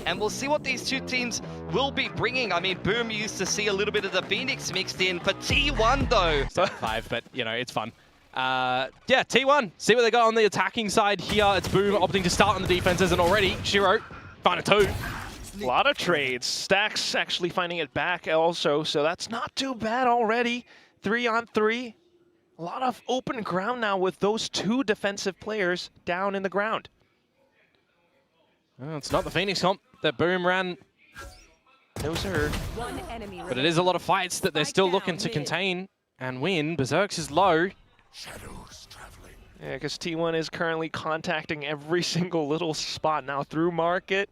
And we'll see what these two teams will be bringing. I mean, Boom used to see a little bit of the Phoenix mixed in for T1 though. 5, but you know, it's fun. Yeah, T1, see what they got on the attacking side here. It's Boom opting to start on the defenses, and already Shiro find a 2. A lot of trades. Stacks actually finding it back also, so that's not too bad already. 3 on 3. A lot of open ground now with those 2 defensive players down in the ground. Well, it's not the Phoenix comp that Boom ran. No, sir. But it is a lot of fights that they're still looking to contain and win. Berserk's is low. Yeah, because T1 is currently contacting every single little spot now through market,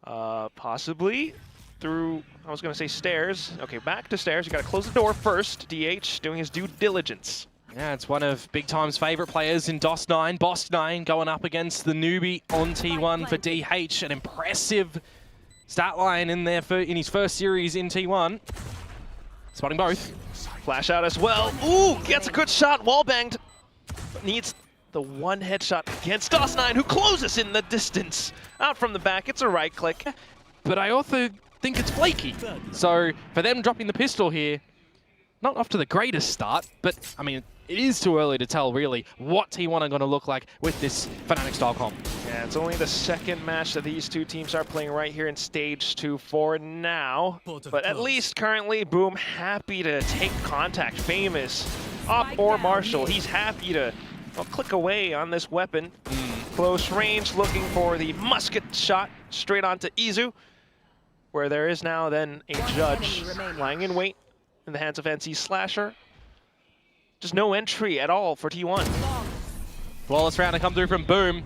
possibly through, I was going to say stairs. Okay, back to stairs. You got to close the door first. DH doing his due diligence. Yeah, it's one of Big Time's favorite players in DOS9. Boss9 going up against the newbie on T1 for DH. An impressive stat line in there in his first series in T1. Spotting both. Flash out as well. Ooh, gets a good shot. Wall banged. Needs the one headshot against DOS9, who closes in the distance. Out from the back, it's a right click. But I also think it's flaky. So for them dropping the pistol here, not off to the greatest start, but I mean, it is too early to tell really what T1 are going to look like with this Fnatic style comp. Yeah, it's only the second match that these two teams are playing right here in stage 2 for now. But at least currently, Boom happy to take contact. Famous, Op or Marshall, he's happy to click away on this weapon. Close range, looking for the musket shot straight onto Izu, where there is now then a judge lying in wait in the hands of NC Slasher. Just no entry at all for T1. Flawless round to come through from Boom.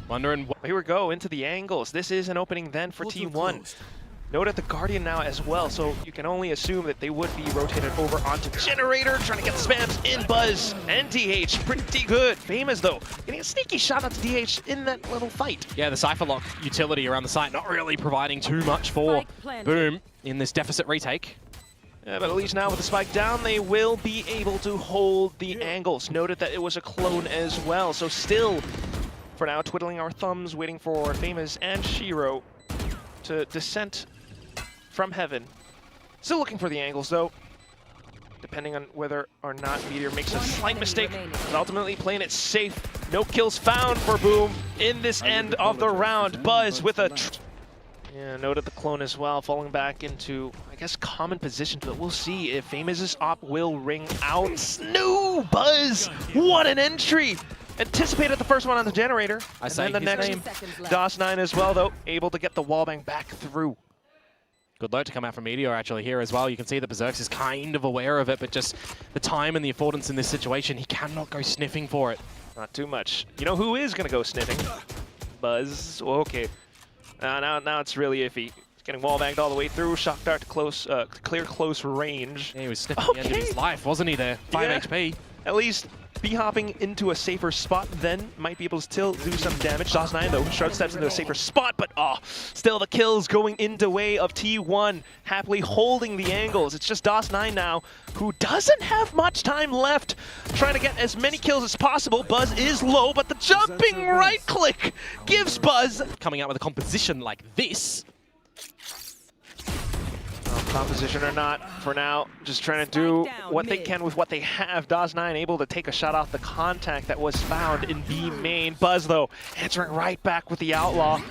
Wondering Here we go into the angles. This is an opening then for T1. Note at the Guardian now as well, so you can only assume that they would be rotated over onto Generator, trying to get spams in Buzz and DH. Pretty good. Famous though, getting a sneaky shot onto DH in that little fight. Yeah, the Cypher Lock utility around the site not really providing too much for Boom in this deficit retake. Yeah, but at least now with the spike down, they will be able to hold the angles. Noted that it was a clone as well, so still, for now, twiddling our thumbs, waiting for Famous and Shiro to descent from heaven. Still looking for the angles, though, depending on whether or not Meteor makes a slight mistake. But ultimately playing it safe. No kills found for Boom in this end of the round. Buzz with a... Yeah, noted the clone as well, falling back into, I guess, common position, but we'll see if Famous' op will ring out. No! Buzz! What an entry! Anticipated the first one on the Generator. I and then the next DOS9 as well, though, able to get the wallbang back through. Good load to come out from Meteor actually here as well. You can see that Berserk is kind of aware of it, but just the time and the affordance in this situation, he cannot go sniffing for it. Not too much. You know who is going to go sniffing? Buzz. Okay. Now it's really iffy. He's getting wallbanged all the way through. Shock dart to close, clear close range. Yeah, he was sniffing the end of his life, wasn't he there? 5 HP. At least B-hopping into a safer spot then might be able to still do some damage. DOS9 though, Shroud steps into a safer spot, but still the kills going into way of T1, happily holding the angles. It's just DOS9 now, who doesn't have much time left, trying to get as many kills as possible. Buzz is low, but the jumping right click gives Buzz. Coming out with a composition like this. Composition or not, for now, just trying to do what they can with what they have. DOS9 able to take a shot off the contact that was found in B main. Buzz, though, answering right back with the Outlaw.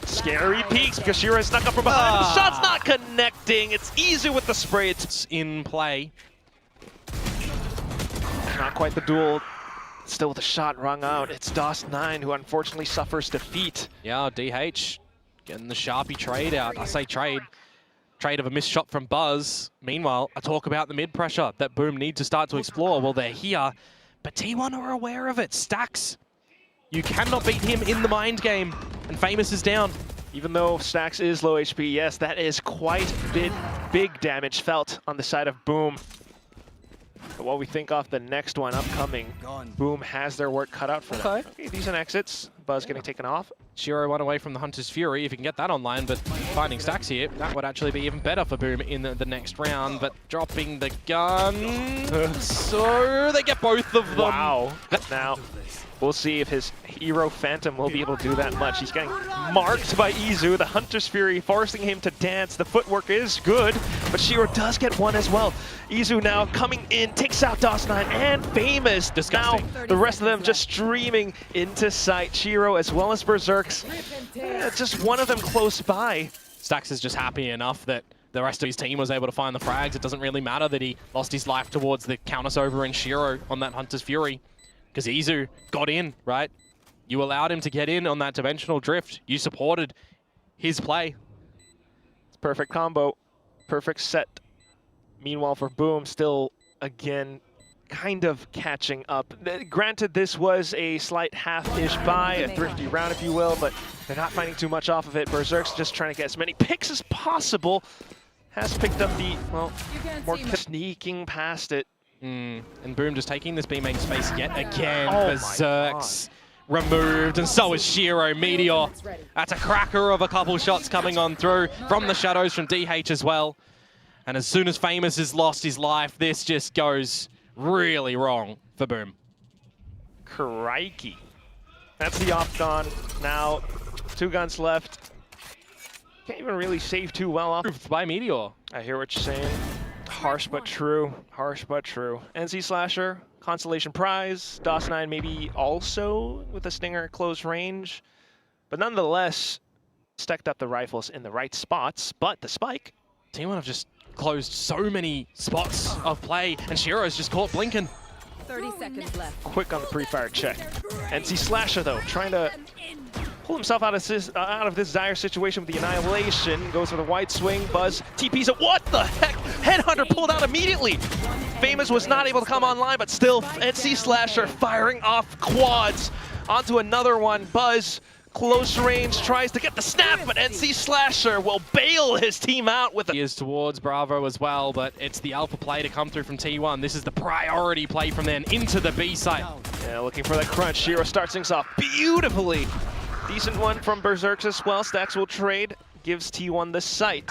Scary peeks because Shiro snuck up from behind. The shot's not connecting. It's easy with the spray. It's in play. Not quite the duel. Still with the shot rung out. It's DOS9 who unfortunately suffers defeat. Yeah, DH getting the Sharpie trade out. I say trade of a missed shot from Buzz. Meanwhile, I talk about the mid pressure that Boom need to start to explore. Well, they're here, but T1 are aware of it. Stacks, you cannot beat him in the mind game, and Famous is down. Even though Stacks is low HP, yes, that is quite big damage felt on the side of Boom. But what we think off the next one upcoming, Boom has their work cut out for them. Okay, decent exits. Buzz getting taken off. Shiro one away from the Hunter's Fury, if you can get that online, but finding stacks here. That would actually be even better for Boom in the next round, but dropping the gun. So they get both of them. Wow. Now, we'll see if his hero Phantom will be able to do that much. He's getting marked by Izu, the Hunter's Fury, forcing him to dance. The footwork is good, but Shiro does get one as well. Izu now coming in, takes out DOS9 and Famous. Disgusting. Now, the rest of them just streaming into sight. Shiro as well as Berserks. Just one of them close by. Stax is just happy enough that the rest of his team was able to find the frags. It doesn't really matter that he lost his life towards the counter-over in Shiro on that Hunter's Fury, because Izu got in, right? You allowed him to get in on that dimensional drift. You supported his play. It's perfect combo, perfect set. Meanwhile for Boom, still, again, kind of catching up. Granted, this was a slight half-ish buy, a thrifty round, if you will, but they're not finding too much off of it. Berserk's just trying to get as many picks as possible. Has picked up the, well, more sneaking past it. And Boom just taking this B main space yet again. Oh Berserk's removed, and so is Shiro. Meteor. That's a cracker of a couple shots coming on through from the shadows from DH as well. And as soon as Famous has lost his life, this just goes really wrong for Boom. Crikey. That's the off gun. Now, 2 guns left. Can't even really save too well off. By Meteor. I hear what you're saying. Harsh but true. Harsh but true. NC Slasher, consolation prize. DOS9 maybe also with a Stinger at close range. But nonetheless, stacked up the rifles in the right spots. But the spike. T1 have just closed so many spots of play, and Shiro's just caught blinking. 30 seconds left. Quick on the pre-fire check. NC Slasher though, trying to pull himself out of this dire situation with the Annihilation. Goes for the wide swing. Buzz TP's it. What the heck? Headhunter pulled out immediately. Famous was not able to come online, but still NC Slasher firing off quads onto another one. Buzz, close range, tries to get the snap, but NC Slasher will bail his team out with He is towards Bravo as well, but it's the alpha play to come through from T1. This is the priority play from then into the B site. Yeah, looking for that crunch. Shiro starts things off beautifully. Decent one from Berserks as well. Stacks will trade, gives T1 the site.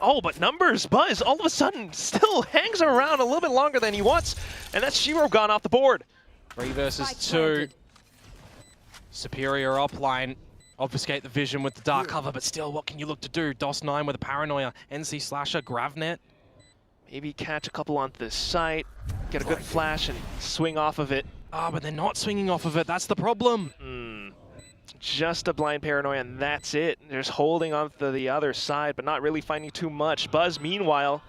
Oh, but numbers, Buzz, all of a sudden still hangs around a little bit longer than he wants, and that's Shiro gone off the board. 3 versus 2. Superior upline. Obfuscate the vision with the dark cover, but still, what can you look to do? DOS9 with a paranoia. NC Slasher, Gravnet. Maybe catch a couple onto this site, get a good flash and swing off of it. Ah, but they're not swinging off of it. That's the problem. Just a blind paranoia, and that's it. They're just holding on to the other side, but not really finding too much. Buzz, meanwhile,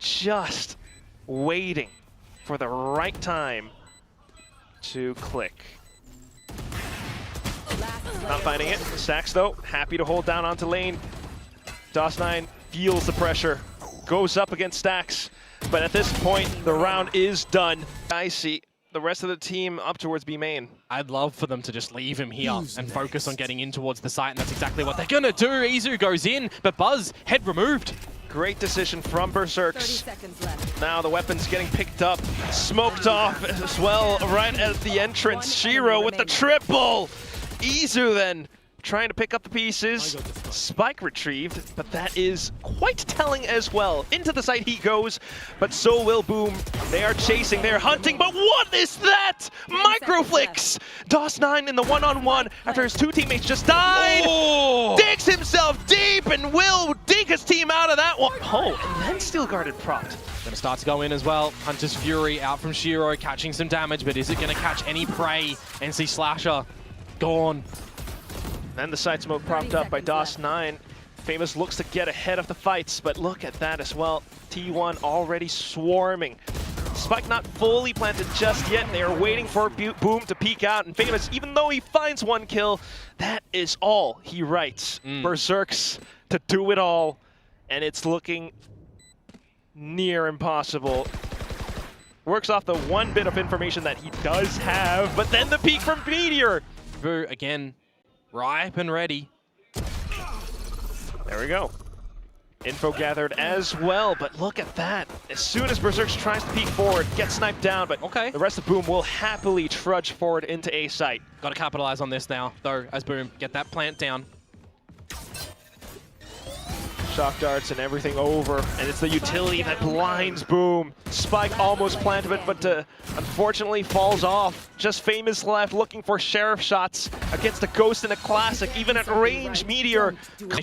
just waiting for the right time to click. Not finding it. Sax, though, happy to hold down onto lane. DOS9 feels the pressure, goes up against Stax, but at this point, the round is done. I see the rest of the team up towards B main. I'd love for them to just leave him here and focus on getting in towards the site, and that's exactly what they're gonna do. Izu goes in, but Buzz, head removed. Great decision from Berserks. 30 seconds left. Now the weapon's getting picked up, smoked off as well right at the entrance. Shiro with the triple. Izu then trying to pick up the pieces. Spike retrieved, but that is quite telling as well. Into the site he goes, but so will Boom. They are chasing, they're hunting, but what is that? Microflicks! DOS9 in the one-on-one after his 2 teammates just died. Oh! Digs himself deep and will dig his team out of that one. Oh, and then steel guarded propped. Gonna start to go in as well. Hunter's Fury out from Shiro, catching some damage, but is it gonna catch any prey? NC Slasher, gone. Then the side smoke propped up by DOS9. Famous looks to get ahead of the fights, but look at that as well. T1 already swarming. Spike not fully planted just yet. They are waiting for Boom to peek out, and Famous, even though he finds 1 kill, that is all he writes. Berserks to do it all, and it's looking near impossible. Works off the 1 bit of information that he does have, but then the peek from Meteor. Vu again, ripe and ready. There we go. Info gathered as well, but look at that. As soon as Berserks tries to peek forward, gets sniped down, but okay. The rest of Boom will happily trudge forward into A site. Got to capitalize on this now, though, as Boom get that plant down. shock darts and everything over, and it's the utility that blinds Boom. Spike almost planted it, but unfortunately falls off. Just Famous left looking for sheriff shots against a Ghost in a Classic, even at range. Meteor.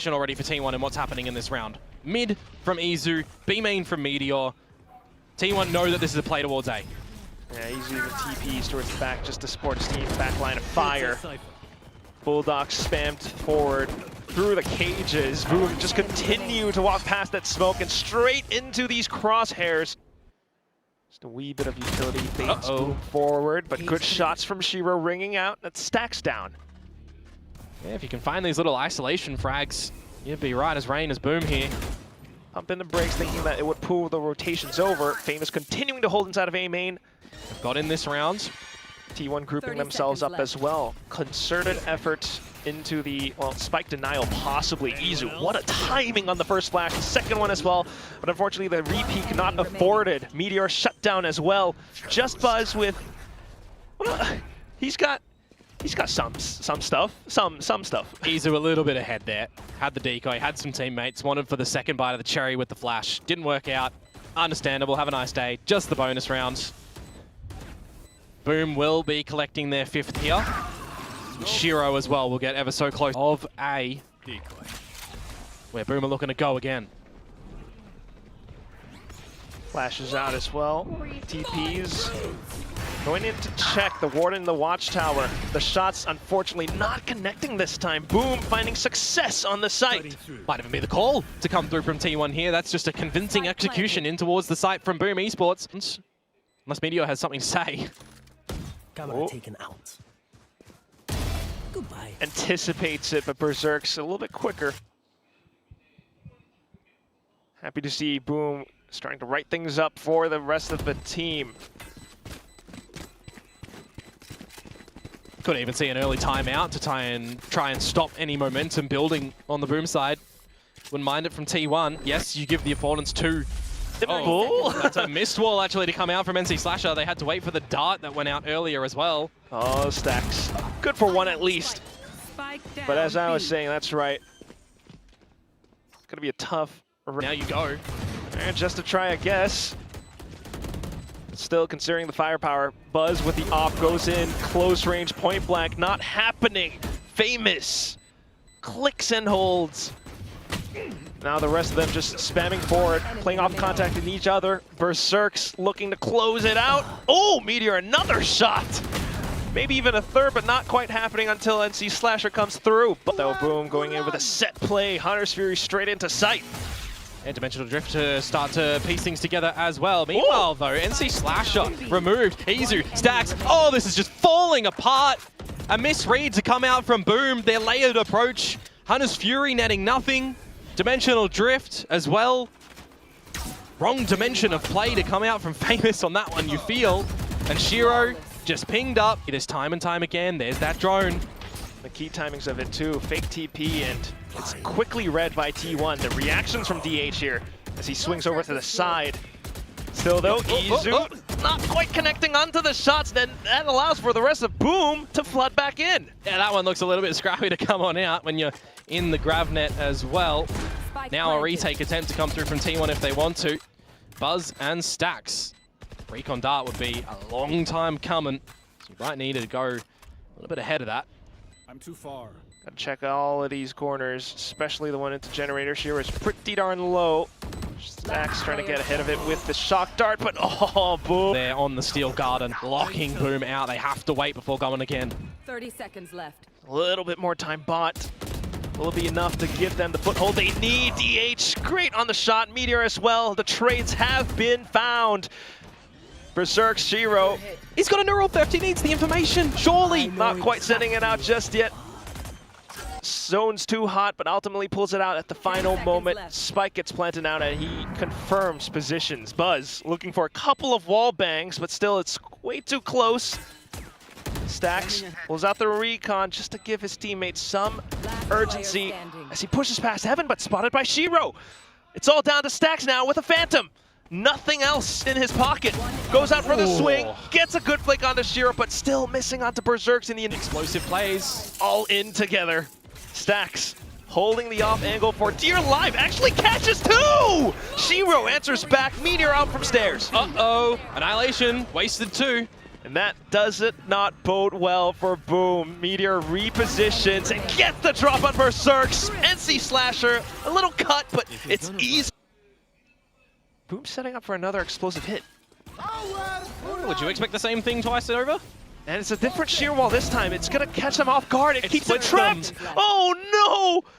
Already for T1 and what's happening in this round. Mid from Izu, B main from Meteor. T1 know that this is a play towards A. Yeah, Izu even TPs towards the back, just the sports team backline of fire. Bulldogs spammed forward through the cages. Boom just continue to walk past that smoke and straight into these crosshairs. Just a wee bit of utility baits Boom forward, but good shots from Shiro ringing out. That stacks down. Yeah, if you can find these little isolation frags, you'd be right as rain as Boom here. Pumping the brakes, thinking that it would pull the rotations over. Famous continuing to hold inside of A main. Got in this round. T1 grouping themselves up as well. Concerted effort into the, well, spike denial possibly. Izu, what a timing on the first flash. The second one as well, but unfortunately the re-peek not afforded. Meteor shut down as well. Just Buzz with, well, he's got some stuff. Izu a little bit ahead there. Had the decoy, had some teammates, wanted for the second bite of the cherry with the flash. Didn't work out. Understandable, have a nice day. Just the bonus rounds. Boom will be collecting their 5th here. Shiro as well will get ever so close of A, where Boom are looking to go again. Flashes out as well. TPs. Going in to check the Warden in the Watchtower. The shots unfortunately not connecting this time. Boom finding success on the site. Might even be the call to come through from T1 here. That's just a convincing execution in towards the site from Boom Esports. Unless Meteor has something to say. Camera taken out. Goodbye. Anticipates it, but Berserk's a little bit quicker. Happy to see Boom starting to write things up for the rest of the team. Could even see an early timeout to try and stop any momentum building on the Boom side. Wouldn't mind it from T1. Yes, you give the opponents 2. Oh, that's a missed wall actually to come out from NC Slasher. They had to wait for the dart that went out earlier as well. Oh, Stacks. Good for one at least. But as I was saying, that's right. It's going to be a tough... Now you go. And just to try a guess. Still considering the firepower. Buzz with the op goes in. Close range, point blank. Not happening. Famous. Clicks and holds. Now the rest of them just spamming forward, playing off contact in each other. Berserk's looking to close it out. Oh, Meteor, another shot. Maybe even a third, but not quite happening until NC Slasher comes through. But though, Boom going in with a set play. Hunter's Fury straight into sight. And Dimensional Drift to start to piece things together as well. Meanwhile, though, NC Slasher removed. Izu, Stacks. Oh, this is just falling apart. A misread to come out from Boom. Their layered approach. Hunter's Fury netting nothing. Dimensional Drift as well. Wrong dimension of play to come out from Famous on that one, you feel. And Shiro just pinged up. It is time and time again. There's that drone. The key timings of it too. Fake TP, and it's quickly read by T1. The reactions from DH here as he swings over to the side. Still though, Izu not quite connecting onto the shots. Then that allows for the rest of Boom to flood back in. Yeah, that one looks a little bit scrappy to come on out when you're in the grav net as well. Now a retake attempt to come through from T1 if they want to. Buzz and Stacks. Recon Dart would be a long time coming. So you might need to go a little bit ahead of that. I'm too far. Gotta check all of these corners, especially the one into Generator. Shiro's pretty darn low. Stacks trying to get ahead of it with the shock dart, but oh, Boom. They're on the Steel Garden, locking Boom out. They have to wait before going again. 30 seconds left. A little bit more time bot. Will it be enough to give them the foothold they need? DH, great on the shot. Meteor as well. The trades have been found. Berserk, Shiro. He's got a neural theft. He needs the information, surely. Not quite sending it out just yet. Zone's too hot, but ultimately pulls it out at the final moment. Spike gets planted out and he confirms positions. Buzz looking for a couple of wall bangs, but still it's way too close. Stacks pulls out the recon just to give his teammates some urgency as he pushes past Heaven, but spotted by Shiro. It's all down to Stacks now with a Phantom. Nothing else in his pocket. Goes out for the swing, gets a good flick onto Shiro, but still missing onto Berserks in the explosive plays. All in together. Stacks holding the off angle for dear life. Actually catches two! Shiro answers back. Meteor out from stairs. Uh-oh. Annihilation. Wasted 2. And that does it not bode well for Boom. Meteor repositions and gets the drop on Berserks. NC Slasher, a little cut, but it's easy. Boom setting up for another explosive hit. Would you expect the same thing twice over? And it's a different shear wall this time. It's gonna catch them off guard. It keeps them splits trapped. Oh no!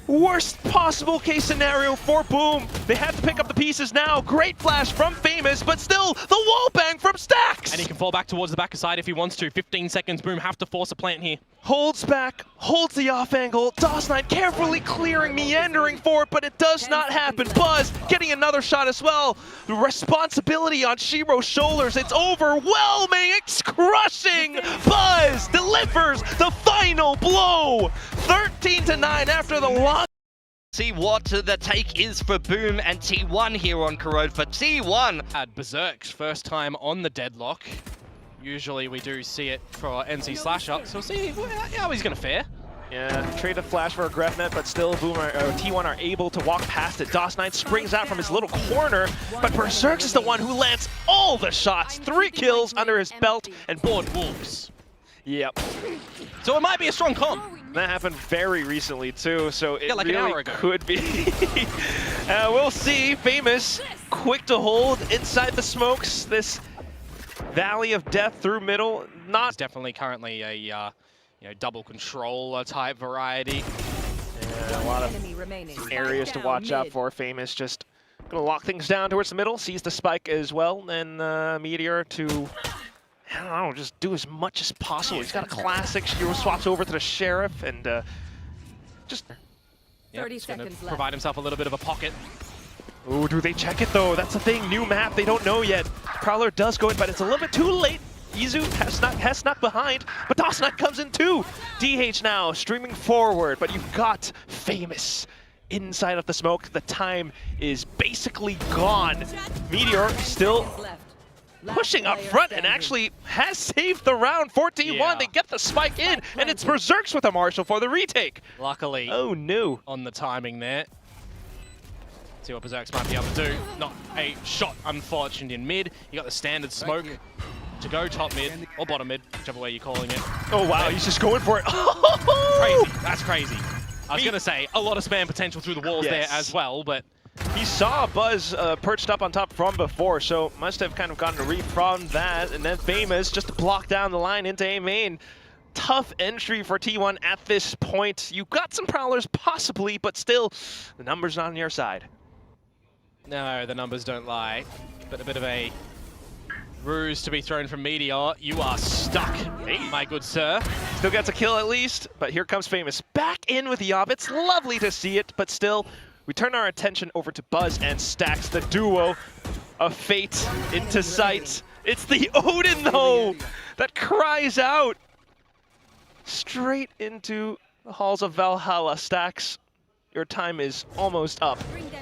Worst possible case scenario for Boom. They have to pick up the pieces now. Great flash from Famous, but still the wall bang from Stacks. And he can fall back towards the back side if he wants to. 15 seconds. Boom have to force a plant here. Holds back, holds the off angle. DOS9 carefully clearing, meandering for it, but it does not happen. Buzz getting another shot as well. The responsibility on Shiro's shoulders. It's overwhelming. It's crushing. Buzz delivers the final blow. 13-9 after the long. See what the take is for Boom and T1 here on Corrode. For T1, Had Berserk's first time on the deadlock. Usually we do see it for NC Slasher, so we'll see how he's going to fare. Yeah, trade a flash for a Grefnet, but still T1 are able to walk past it. DOS9 springs out from his little corner, but Berserk is the one who lands all the shots. 3 kills under his belt and Board Wolves. Yep. So it might be a strong comp. That happened very recently too, so it like an really hour ago. could be. We'll see. Famous, quick to hold inside the smokes. This valley of death through middle. It's Not definitely currently a double controller type variety. a lot of Enemy remaining. areas to watch out for. Famous just gonna lock things down towards the middle. Sees the spike as well, and Meteor to. I don't know, just do as much as possible. He's got a classic. Shiro swaps over to the Sheriff and just. Yep, 30 he's gonna seconds left. provide himself a little bit of a pocket. Ooh, do they check it though? That's the thing. New map, they don't know yet. Prowler does go in, but it's a little bit too late. Izu has snuck behind, but DOS9 comes in too. DH now streaming forward, but you've got Famous inside of the smoke. The time is basically gone. Meteor still pushing up front and actually has saved the round. 14-1, Yeah. they get the spike in, and it's Berserks with a Marshall for the retake. Luckily, Oh no. on the timing there. See what Berserks might be able to do. Not a shot, unfortunate in mid. You got the standard smoke to go top mid or bottom mid, whichever way you're calling it. Oh wow, he's just going for it. Crazy, that's crazy. I was gonna say a lot of spam potential through the walls there as well, but He saw Buzz perched up on top from before, so must have kind of gotten a read from that, and then Famous just to block down the line into A main. Tough entry for T1 at this point. You got some Prowlers possibly, but still, the numbers not on your side. no, the numbers don't lie. But a bit of a ruse to be thrown from Meteor. You are stuck, my good sir. Still gets a kill at least, but here comes Famous back in with the op. It's lovely to see it, but still, we turn our attention over to Buzz and Stacks, the duo of fate into sight. It's the Odin, though, that cries out straight into the halls of Valhalla. Stacks, your time is almost up.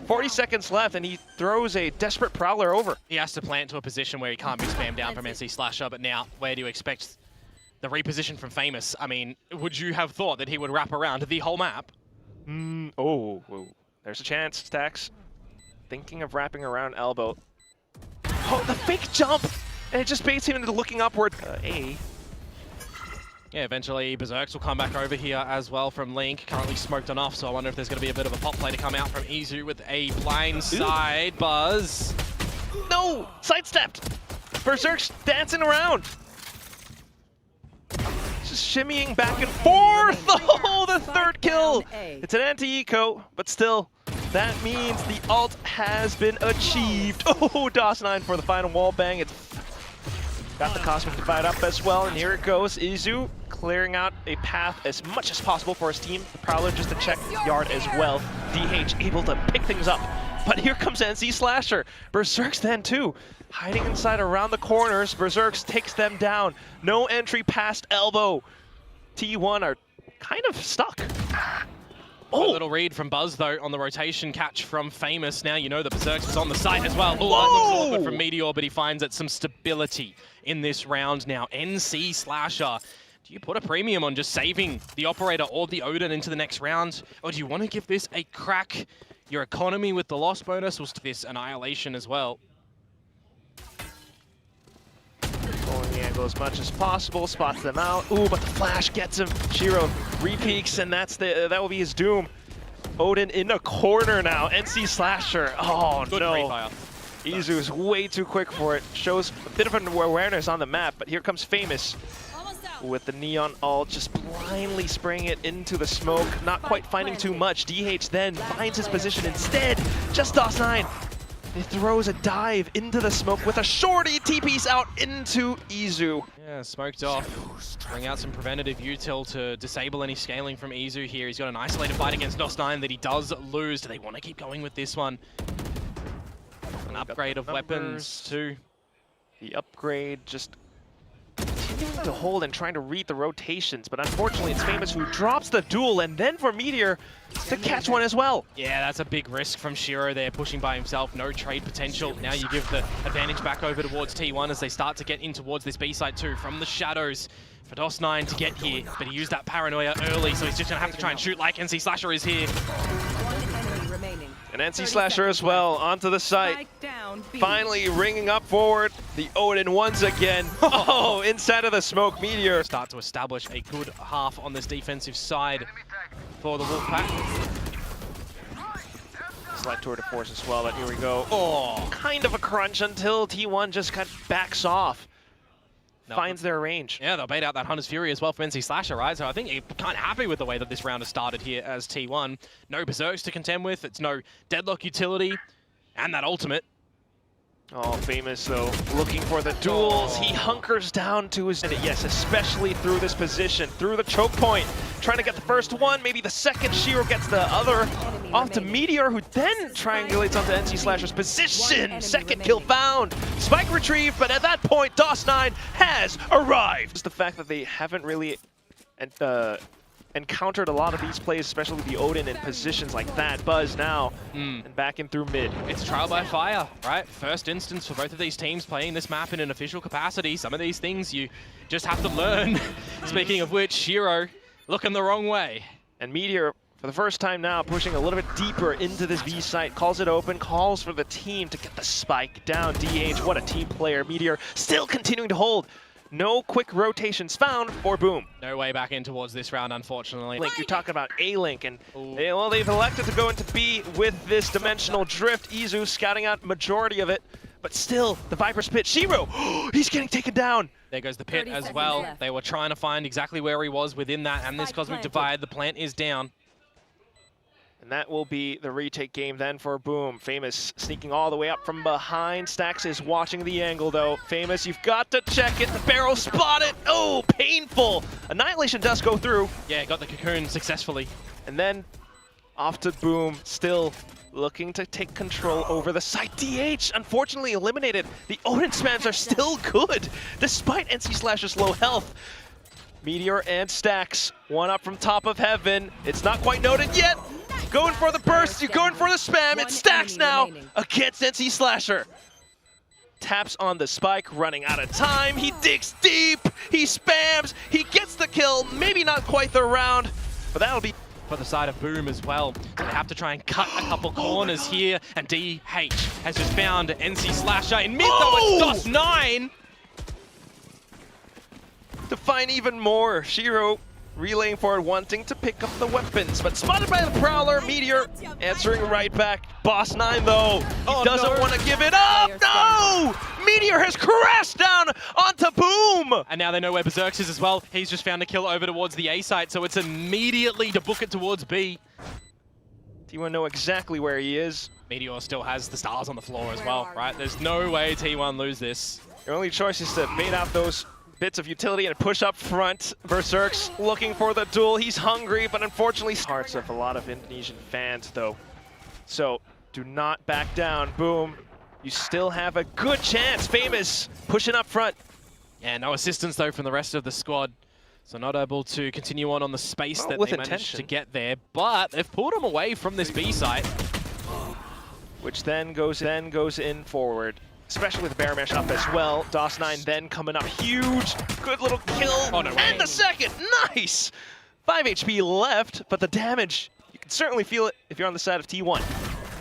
40 seconds left, and he throws a desperate Prowler over. He has to plant to a position where he can't be spammed down from NC Slasher, but now, where do you expect the reposition from Famous? I mean, would you have thought that he would wrap around the whole map? Oh, whoa. There's a chance, Stacks. Thinking of wrapping around elbow. Oh, the fake jump! And it just baits him into looking upward. Yeah, eventually Berserks will come back over here as well from Link. Currently smoked enough, so I wonder if there's going to be a bit of a pop play to come out from Izu with a blind side. Buzz. No! Sidestepped! Berserk's dancing around! Just shimmying back and forth! Oh, the third kill! It's an anti-eco, but still, that means the ult has been achieved. Oh, DOS9 for the final wall bang. It's got the Cosmic Divide up as well, and here it goes. Izu clearing out a path as much as possible for his team. The Prowler just to check yard as well. DH able to pick things up. But here comes NC Slasher. Berserks then too. Hiding inside around the corners. Berserks takes them down. No entry past elbow. T1 are kind of stuck. A little read from Buzz, though, on the rotation catch from Famous. Now you know the Berserks is on the site as well. Oh, that looks awkward from Meteor, but he finds it some stability in this round now. NC Slasher Do you put a premium on just saving the Operator or the Odin into the next round? Or do you want to give this a crack? Your economy with the loss bonus was this Annihilation as well. Pulling the angle as much as possible, spots them out. Ooh, but the flash gets him. Shiro re-peeks, and that will be his doom. Odin in the corner now. NC Slasher. Oh, Good no. pre-fire. Izu is way too quick for it. Shows a bit of an awareness on the map, but here comes Famous with the Neon ult, just blindly spraying it into the smoke, not quite finding too much. DH then finds his position instead. Just DOS9. He throws a dive into the smoke with a shorty TP's out into Izu. Yeah, smoked off. Bring out some preventative util to disable any scaling from Izu here. He's got an isolated fight against DOS9 that he does lose. Do they want to keep going with this one? An upgrade of weapons too. The upgrade just continuing to hold and trying to read the rotations, but unfortunately it's Famous who drops the duel, and then for Meteor to catch one as well. Yeah, that's a big risk from Shiro there, pushing by himself. No trade potential. Now you give the advantage back over towards T1 as they start to get in towards this B site too. From the shadows for DOS9 to get here, but he used that paranoia early, so he's just going to have to try and shoot like NC Slasher is here. And NC Slasher as well onto the site. Finally ringing up forward. The Odin once again. Oh, inside of the smoke, Meteor. Start to establish a good half on this defensive side for the Wolfpack. Slight tour de force as well, but here we go. Oh, kind of a crunch until T1 just kind of backs off. Finds their range. Yeah, they'll bait out that Hunter's Fury as well from NC Slasher, right? So I think you're kind of happy with the way that this round has started here as T1. No Berserks to contend with. It's no Deadlock utility. And that ultimate. Oh, Famous though, looking for the duels. He hunkers down to his... Yes, especially through this position, through the choke point. Trying to get the first one, maybe the second. Shiro gets the other off to Meteor, who then triangulates onto NC Slasher's position. Second kill found. Spike retrieved, but at that point, DOS9 has arrived. Just the fact that they haven't really encountered a lot of these plays, especially the Odin in positions like that. Buzz now, and back in through mid. It's trial by fire, right? First instance for both of these teams playing this map in an official capacity. Some of these things you just have to learn. Speaking of which, Shiro looking the wrong way. And Meteor, for the first time now, pushing a little bit deeper into this B site. Calls it open, calls for the team to get the spike down. DH, what a team player. Meteor still continuing to hold. No quick rotations found for Boom. No way back in towards this round, unfortunately. Link, you're talking about A-Link, and they've elected to go into B with this dimensional drift. Izu scouting out majority of it, but still, the Viper's pit. Shiro, he's getting taken down. There goes the pit as well. They were trying to find exactly where he was within that, and this Cosmic Divide. The plant is down. And that will be the retake game then for Boom. Famous sneaking all the way up from behind. Stax is watching the angle though. Famous, you've got to check it. The barrel spotted. Oh, painful. Annihilation does go through. Yeah, got the cocoon successfully. And then off to Boom, still looking to take control over the site. DH, unfortunately eliminated. The Odin spams are still good, despite NC Slasher's low health. Meteor and Stax, one up from top of heaven. It's not quite noted yet. Going for the burst, you're going for the spam. It's Stax now against NC Slasher. Taps on the spike, running out of time. He digs deep, he spams, he gets the kill. Maybe not quite the round, but that'll be for the side of Boom as well. They have to try and cut a couple corners here, and DH has just found NC Slasher in mid though. It's DOS9. To find even more, Shiro relaying forward, wanting to pick up the weapons, but spotted by the Prowler. Meteor answering right back. Boss 9 though, he doesn't want to give it up. No! Meteor has crashed down onto Boom! And now they know where Berserks is as well. He's just found a kill over towards the A site, so it's immediately to book it towards B. T1 know exactly where he is. Meteor still has the stars on the floor as well, right? There's no way T1 lose this. Your only choice is to bait out those bits of utility and push up front. Berserk's looking for the duel. He's hungry, but unfortunately hearts of a lot of Indonesian fans though. So do not back down. Boom. You still have a good chance. Famous pushing up front. Yeah, no assistance though from the rest of the squad. So not able to continue on the space that they managed to get there, but they've pulled him away from this B site. Which then goes in forward. especially with Bear Mesh up as well. DOS9 then coming up huge. Good little kill. Oh, no way. And the second. Nice! 5 HP left, but the damage, you can certainly feel it if you're on the side of T1.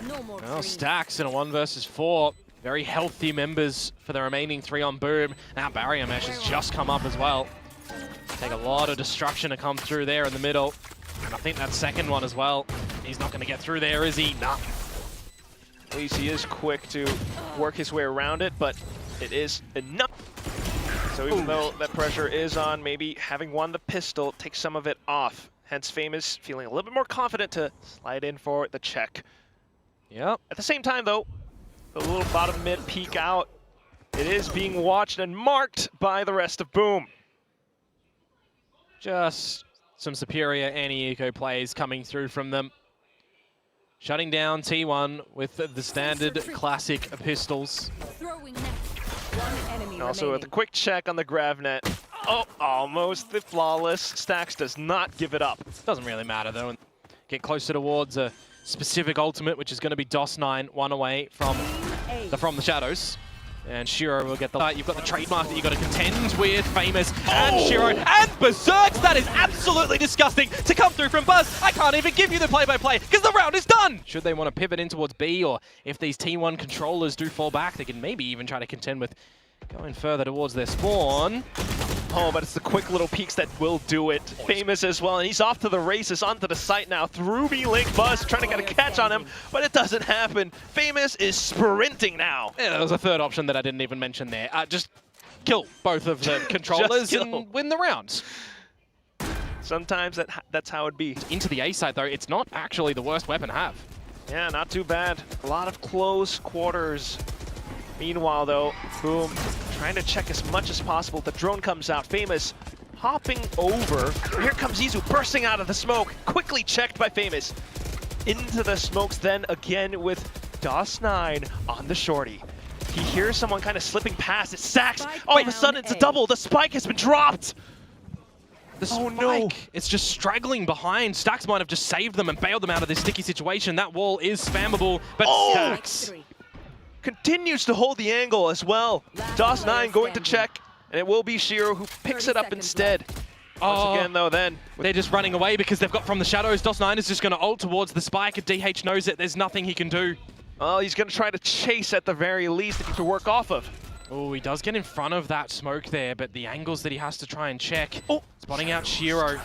No more Well, green. Stacks in a 1 versus 4. Very healthy members for the remaining 3 on Boom. Now Barrier Mesh has just come up as well. Take a lot of destruction to come through there in the middle. And I think that second one as well. He's not going to get through there, is he? Nah. At least he is quick to work his way around it, but it is enough. So even though that pressure is on, maybe having won the pistol takes some of it off. Hence Famous feeling a little bit more confident to slide in for the check. Yep. At the same time though, the little bottom mid peek out, it is being watched and marked by the rest of Boom. Just some superior anti-eco plays coming through from them. Shutting down T1 with the standard classic pistols. Throwing net. One enemy And also remaining. with a quick check on the Gravnet. Oh, almost the flawless. Stacks does not give it up. Doesn't really matter though. And get closer towards a specific ultimate, which is going to be DOS9, 1 away from the shadows. And Shiro will get the... You've got the trademark that you've got to contend with. Famous and Shiro and Berserks. That is absolutely disgusting to come through from Buzz. I can't even give you the play-by-play because the round is done. Should they want to pivot in towards B, or if these T1 controllers do fall back, they can maybe even try to contend with going further towards their spawn. Oh, but it's the quick little peeks that will do it. Famous as well, and he's off to the races, onto the site now. Through B-Link, Buzz trying to get a catch on him, but it doesn't happen. Famous is sprinting now. Yeah, there was a third option that I didn't even mention there. Just kill both of the controllers and win the round. Sometimes that's how it be. Into the A side though, it's not actually the worst weapon to have. Yeah, not too bad. A lot of close quarters. Meanwhile, though, Boom trying to check as much as possible. The drone comes out. Famous hopping over. Here comes Izu bursting out of the smoke. Quickly checked by Famous. Into the smokes then again with DOS9 on the shorty. He hears someone kind of slipping past. It's Stacks. All of a sudden, it's a double. The spike has been dropped. The spike, oh no! It's just straggling behind. Stacks might have just saved them and bailed them out of this sticky situation. That wall is spammable, but Stacks continues to hold the angle as well. DOS9 going to check, and it will be Shiro who picks it up instead. Once again, though, then they're just running away because they've got from the shadows. DOS9 is just going to ult towards the spike. If DH knows it, there's nothing he can do. well, he's going to try to chase at the very least to work off of. Oh, he does get in front of that smoke there, but the angles that he has to try and check. Oh, spotting out Shiro.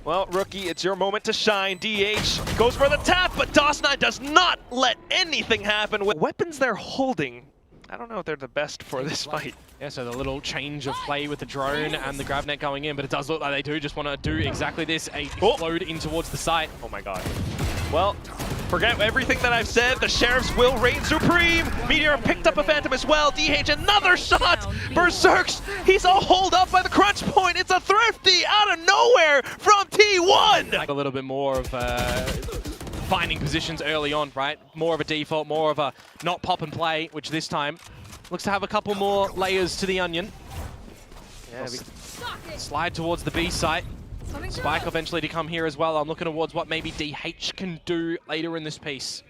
Well, rookie, it's your moment to shine. DH goes for the tap, but DOS9 does not let anything happen. With weapons they're holding, I don't know if they're the best for this fight. Yeah, so the little change of play with the drone and the Gravnet going in, but it does look like they do just want to do exactly this, explode in towards the site. Oh my god. Well, forget everything that I've said. The Sheriffs will reign supreme. Meteor picked up a Phantom as well. DH, another shot. Berserks, he's all holed up by the crunch point. It's a Thrifty out of nowhere from T1. Like a little bit more of finding positions early on, right? More of a default, more of a not pop and play, which this time looks to have a couple more layers to the onion. Yeah, Slide towards the B site. Spike eventually to come here as well. I'm looking towards what maybe DH can do later in this piece.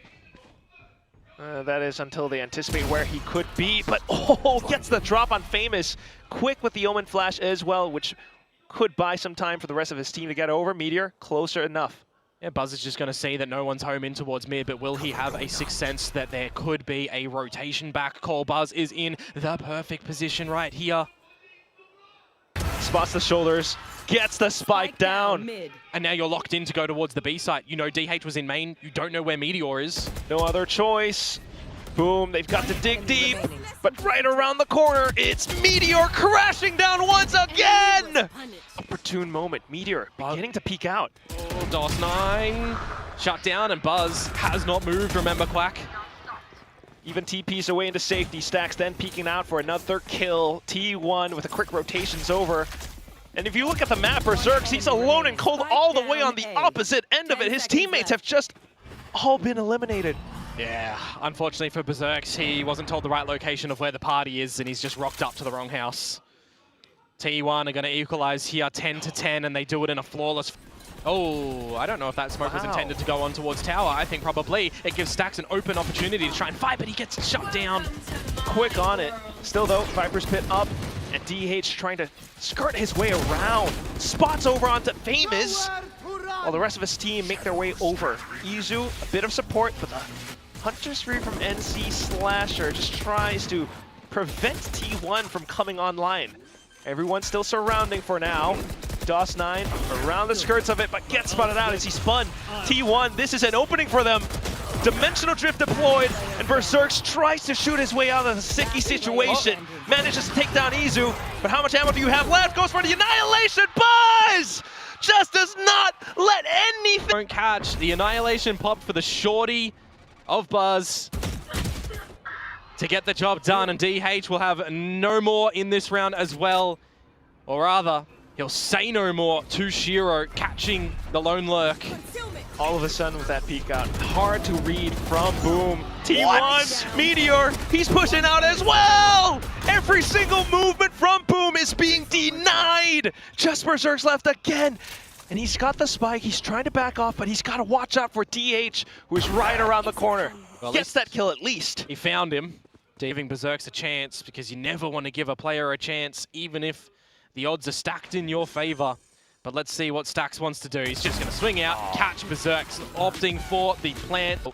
that is until they anticipate where he could be, but oh, gets the drop on Famous. Quick with the Omen Flash as well, which could buy some time for the rest of his team to get over. Meteor, closer enough. Yeah, Buzz is just going to see that no one's home in towards mid, but will he have a sixth sense that there could be a rotation back call? Buzz is in the perfect position right here. Spots the shoulders, gets the spike down. Mid. And now you're locked in to go towards the B site. You know DH was in main. You don't know where Meteor is. No other choice. Boom, they've got to dig deep, but right around the corner, it's Meteor crashing down once again! Opportune moment, Meteor beginning to peek out. Oh, DOS9 shut down, and Buzz has not moved, remember, Quack. Even TP's away into safety. Stacks then peeking out for another kill. T1 with a quick rotations over. And if you look at the map, Berserks, he's alone and cold all the way on the opposite end of it. His teammates have just all been eliminated. Yeah, unfortunately for Berserks, he wasn't told the right location of where the party is, and he's just rocked up to the wrong house. T1 are going to equalize here 10-10, and they do it in a flawless... Oh, I don't know if that smoke was intended to go on towards tower. I think probably it gives Stax an open opportunity to try and fight, but he gets shut down. Quick on it. Still though, Viper's Pit up, and DH trying to skirt his way around. Spots over onto Famous, while the rest of his team make their way over. Izu, a bit of support, but the Hunter Spree from NC Slasher just tries to prevent T1 from coming online. Everyone's still surrounding for now. DOS9 around the skirts of it, but gets spotted out as he spun. T1, this is an opening for them. Dimensional Drift deployed, and Berserks tries to shoot his way out of the sticky situation. Manages to take down Izu, but how much ammo do you have left? Goes for the Annihilation. Buzz just does not let anything. Don't catch. The Annihilation popped for the shorty of Buzz to get the job done, and DH will have no more in this round as well. Or rather, he'll say no more to Shiro, catching the lone lurk. All of a sudden with that peek out, hard to read from Boom. T1, Meteor, he's pushing out as well! Every single movement from Boom is being denied! Just Berserk's left again. And he's got the spike, he's trying to back off, but he's got to watch out for DH, who's right around the corner. Well, gets that kill at least. He found him, giving Berserks a chance, because you never want to give a player a chance, even if the odds are stacked in your favor. But let's see what Stax wants to do. He's just going to swing out, catch Berserks, opting for the plant. Oh.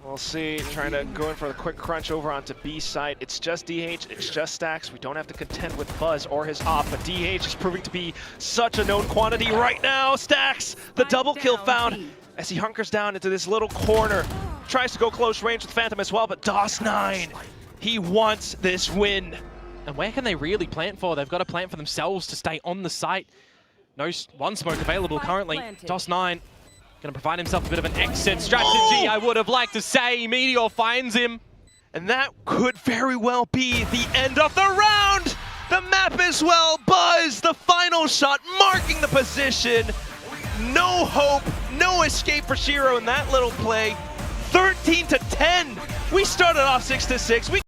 We'll see, trying to go in for the quick crunch over onto B site. It's just DH, it's just Stax. We don't have to contend with Buzz or his op, but DH is proving to be such a known quantity right now. Stax, the double kill found as he hunkers down into this little corner. Tries to go close range with Phantom as well, but DOS9, he wants this win. And where can they really plant for? They've got to plant for themselves to stay on the site. No one smoke available currently. DOS9 going to provide himself a bit of an exit strategy, I would have liked to say. Meteor finds him. And that could very well be the end of the round. The map as well. Buzz, the final shot, marking the position. No hope, no escape for Shiro in that little play. 13-10. We started off 6-6.